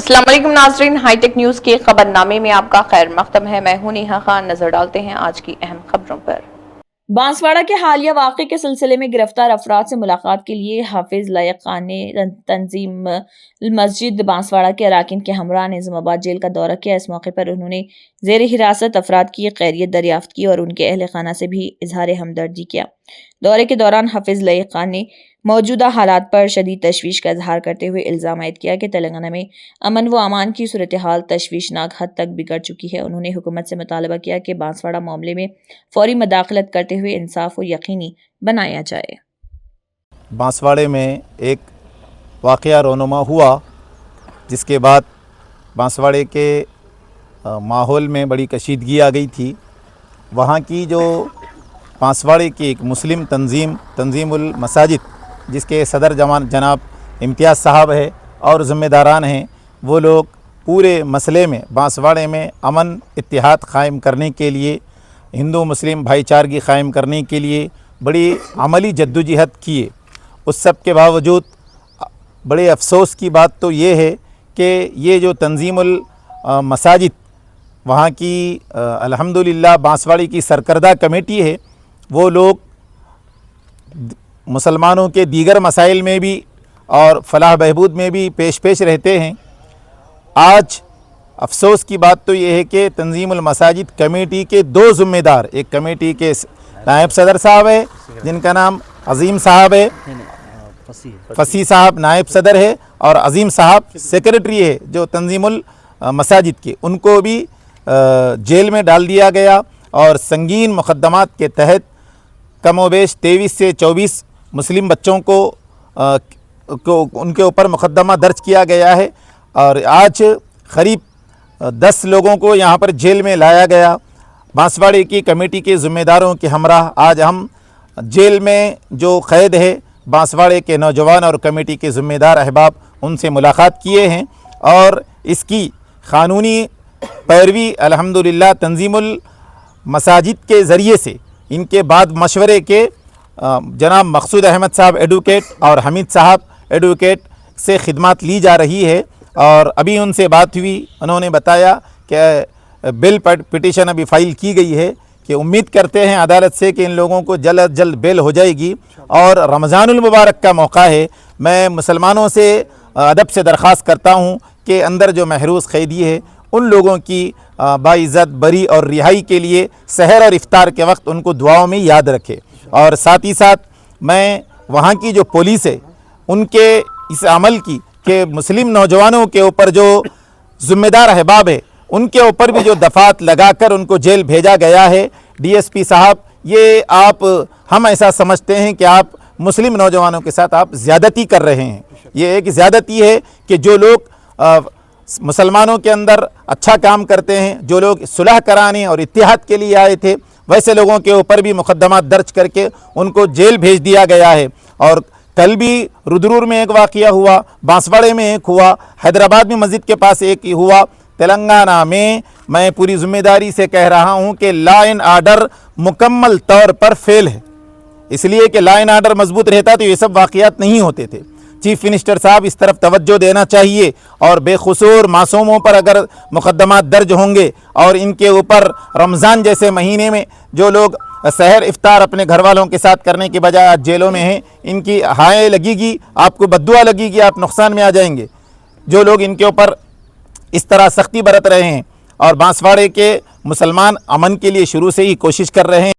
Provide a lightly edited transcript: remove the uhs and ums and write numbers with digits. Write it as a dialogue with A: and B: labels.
A: अस्सलाम वालेकुम नाज़रीन, हाईटेक न्यूज़ के खबरनामे में आपका खैर मक़दम है। मैं हूं नेहा खान। नजर डालते हैं आज की अहम खबरों पर।
B: बांसवाड़ा के हालिया वाक़े के सिलसिले में गिरफ्तार अफराद से मुलाकात के लिए हाफिज लायक खान ने तंजीम मस्जिद बांसवाड़ा के अराकीन के हमरा निज़ामाबाद जेल का दौरा किया। इस मौके पर उन्होंने ज़ेर हिरासत अफराद की खैरियत दरियाफ्त की और उनके अहल खाना से भी इजहार हमदर्दी किया। दौरे के दौरान हाफिज लायक खान ने मौजूदा हालात पर शदीद तशवीश का इजहार करते हुए इल्ज़ाम आयद किया कि तेलंगाना में अमन व अमान की सूरत हाल तशवीशनाक हद तक बिगड़ चुकी है। उन्होंने हुकूमत से मुतालबा किया कि बांसवाड़ा मामले में फौरी मदाखलत करते हुए इंसाफ को यकीनी बनाया जाए।
C: बांसवाड़े में एक वाक़या रोनुमा हुआ, जिसके बाद बांसवाड़े के माहौल में बड़ी कशीदगी आ गई थी। वहाँ की जो बांसवाड़े की एक मुस्लिम तंजीमुल मसाजिद, जिसके सदर जनाब इम्तियाज़ साहब है और ज़िम्मेदारान हैं, वो लोग पूरे मसले में बांसवाड़े में अमन इत्तिहाद क़ायम करने के लिए, हिंदू मुस्लिम भाईचारगी क़ायम करने के लिए बड़ी अमली जद्दोजहद किए। उस सब के बावजूद बड़े अफसोस की बात तो ये है कि ये जो तंजीमुल मसाजिद वहाँ की अल्हम्दुलिल्लाह बांसवाड़े की सरकर्दा कमेटी है, वो लोग मुसलमानों के दीगर मसाइल में भी और फलाह बहबूद में भी पेश रहते हैं। आज अफसोस की बात तो ये है कि तंजीमुल मसाजिद कमेटी के दो ज़िम्मेदार, एक कमेटी के नायब सदर साहब है जिनका नाम अज़ीम साहब है, फसी साहब नायब सदर है, और अज़ीम साहब सेक्रेटरी है जो तंजीमुल मसाजिद के, उनको भी जेल में डाल दिया गया और संगीन मुक़द्दमात के तहत कमोबेश 23 से 24 मुस्लिम बच्चों को उनके ऊपर मुक़द्दमा दर्ज किया गया है। और आज क़रीब 10 लोगों को यहाँ पर जेल में लाया गया। बांसवाड़े की कमेटी के ज़िम्मेदारों के हमराह आज हम जेल में जो क़ैद है बांसवाड़े के नौजवान और कमेटी के ज़िम्मेदार अहबाब, उनसे मुलाकात किए हैं और इसकी क़ानूनी पैरवी अल्हम्दुलिल्लाह तंजीमुल मसाजिद के ज़रिए से इनके बाद मशवरे के जनाब मकसूद अहमद साहब एडवोकेट और हमीद साहब एडवोकेट से खिदमत ली जा रही है। और अभी उनसे बात हुई, उन्होंने बताया कि बेल पिटीशन अभी फ़ाइल की गई है कि उम्मीद करते हैं अदालत से कि इन लोगों को जल्द अज जल्द बेल हो जाएगी। और रमज़ानुल मुबारक का मौका है, मैं मुसलमानों से अदब से दरख्वास्त करता हूँ कि अंदर जो महरूस क़ैदी है उन लोगों की बाइज़्ज़त बरी और रिहाई के लिए सहर और इफ्तार के वक्त उनको दुआओं में याद रखे। और साथ ही साथ मैं वहाँ की जो पुलिस है उनके इस अमल की कि मुस्लिम नौजवानों के ऊपर जो ज़िम्मेदार अहबाब है उनके ऊपर भी जो दफ़ात लगाकर उनको जेल भेजा गया है। डीएसपी साहब, ये हम ऐसा समझते हैं कि आप मुस्लिम नौजवानों के साथ आप ज़्यादती कर रहे हैं। ये एक ज़्यादती है कि जो लोग मुसलमानों के अंदर अच्छा काम करते हैं, जो लोग सुलह कराने और इत्तिहाद के लिए आए थे, वैसे लोगों के ऊपर भी मुकदमा दर्ज करके उनको जेल भेज दिया गया है। और कल भी रुद्रुर में एक वाक़या हुआ, बांसवाड़े में एक हुआ, हैदराबाद में मस्जिद के पास एक हुआ। तेलंगाना में मैं पूरी ज़िम्मेदारी से कह रहा हूँ कि लॉ एंड आर्डर मुकम्मल तौर पर फेल है, इसलिए कि लॉ एंड आर्डर मजबूत रहता तो ये सब वाक़यात नहीं होते थे। चीफ मिनिस्टर साहब इस तरफ तवज्जो देना चाहिए और बेखसूर मासूमों पर अगर मुकदमा दर्ज होंगे और इनके ऊपर रमज़ान जैसे महीने में जो लोग सहर इफ्तार अपने घर वालों के साथ करने के बजाय आज जेलों में हैं, इनकी हाय लगेगी, आपको बद्दुआ लगेगी, आप नुकसान में आ जाएंगे। जो लोग इनके ऊपर इस तरह सख्ती बरत रहे हैं और बांसवाड़े के मुसलमान अमन के लिए शुरू से ही कोशिश कर रहे हैं।